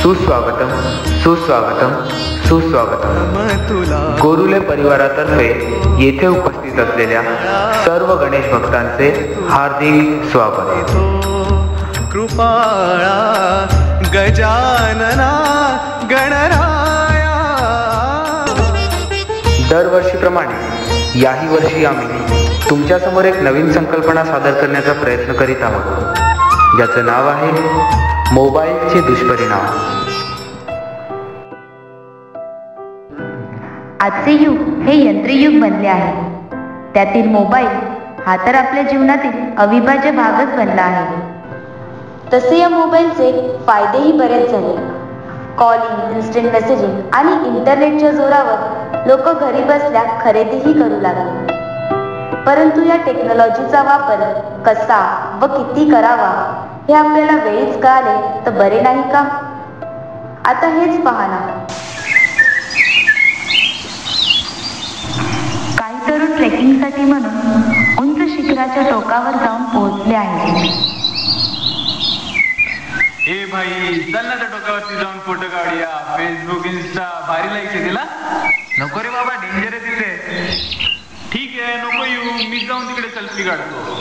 सुस्वागतम सुस्वागतम सुस्वागतम. गोरुले परिवारातर्फे येथे उपस्थित असलेल्या सर्व गणेश भक्तांचे हार्दिक स्वागत. कृपाळा गजानना गणराया. दरवर्षीप्रमाणे याही वर्षी आम्ही तुमच्यासमोर एक नवीन संकल्पना सादर करण्याचा प्रयत्न करीत आहोत, ज्याचं नाव आहे मोबाईलचे दुष्परिणाम. आजचे युग हे यंत्रयुग बनले आहे. त्यातील मोबाईल हा तर आपल्या जीवनातील अविभाज्य भागच बनला आहे. तसे या मोबाईलचे फायदेही बरेच झाले. कॉलिंग, इन्स्टंट मेसेजिंग आणि इंटरनेटच्या जोरावर लोक घरी बसल्या खरेदीही करू लागले. परंतु या टेक्नॉलॉजीचा वापर कसा व किती करावा हे आपल्याला वेळीच कळाले तर बरे नाही का? आता हेच पहा ना. काही तरुण ट्रेकिंगसाठी म्हणून उंच शिखराच्या टोकावर जाऊन पोहोचले आहेत. ए भाई, चल ना त्या टोकावरती जाऊन फोटो काढूया. फेसबुक, इंस्टा भारी लाईक आहे तिला. नको रे बाबा, डेंजर आहे तिथे. ठीक आहे, नको येऊ, मी जाऊन तिकडे सेल्फी काढतो.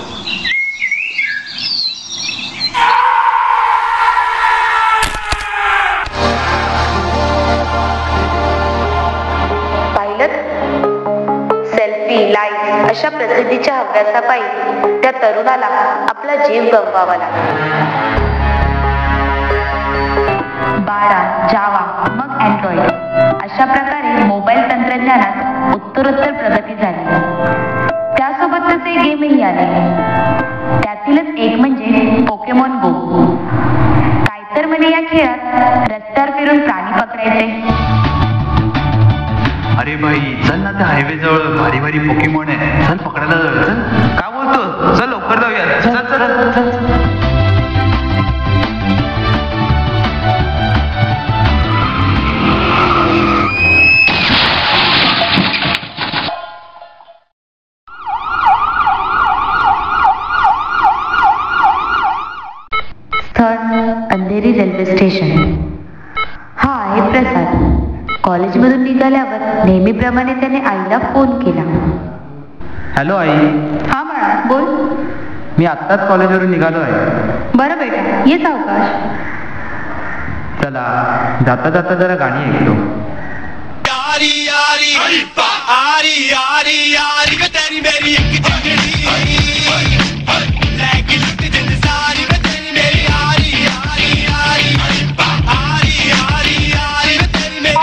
सेल्फी, लाईक अशा प्रसिद्धीच्या हव्यासापायी त्या तरुणाला आपला जीव गमवावा लागला. 12, जावा, मग अँड्रॉइड अशा प्रकारे मोबाईल तंत्रज्ञानात उत्तरोत्तर प्रगती झाली. त्यासोबत तसे गेमही आले. त्यातीलच एक म्हणजे पोकेमॉन गो. काय तर म्हणे या खेळात रस्त्यावर फिरून प्राणी पकडायचे. अरे भाई, चल ना त्या हायवे जवळ भारी भारी पोकेमॉन आहे. चल पकडायला जाऊया. चल, का बोलतो? चल लवकर जाऊया. चल चल चल. Andheri railway station. हा आहे प्रसाद. कॉलेजमधून निघाल्यावर नेहमीप्रमाणे त्याने आईला फोन केला. हॅलो आई. हा बाळा, बोल. मी आत्ताच कॉलेजवरून निघालो आहे. बरं बेटा, ये सावकाश. चला, जाता जाता जरा गाणी ऐकतो. यारी यारी आरी यारी यारी वे तेरी मेरी एक जिंदगी लैकी लुट जिंद सारी वे तेरी मेरी यारी यारी यारी आरी यारी यारी वे तेरी मेरी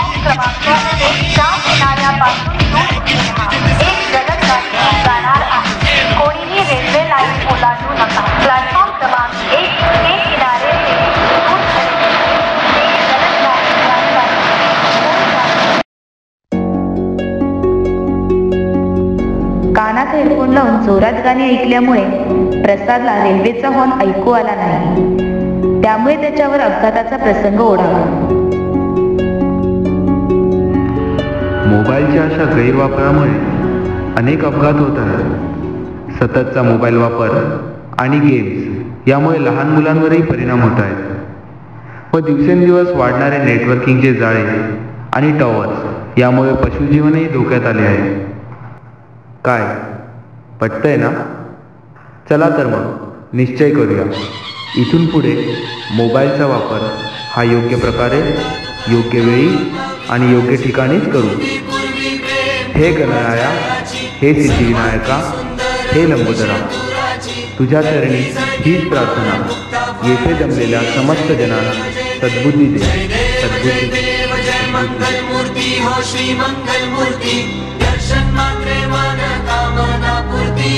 कोणीही रेल्वे लाईन ओलांडू नका. प्लॅटफॉर्म क्रमांक 1 हे किनारे कानात हेडफोन लावून जोरात गाणी ऐकल्यामुळे प्रसादला रेल्वेचा हॉर्न ऐकू आला नाही. त्यामुळे त्याच्यावर अपघाताचा प्रसंग ओढावला. मोबाईलच्या अशा गैरवापरामुळे अनेक अपघात होत आहेत. सततचा मोबाईल वापर आणि गेम्स यामुळे लहान मुलांवरही परिणाम होत आहेत व दिवसेंदिवस वाढणारे नेटवर्किंगचे जाळे आणि टॉवर्स यामुळे पशुजीवनही धोक्यात आले आहे. काय पटतंय ना? चला तर मग निश्चय करूया. इथून पुढे मोबाईलचा वापर हा योग्य प्रकारे, योग्य वेळी आणि योग्य ठिकाणीच करू. हे गणराया, हे सिद्धिविनायका, हे लंबोदरा, तुझ्या चरणी हीच प्रार्थना. येथे जमलेल्या समस्त जनांना सद्बुद्धी दे, सद्बुद्धी दे. श्री मंगल मूर्ती दर्शन मात्रे मन कामना पूर्ती.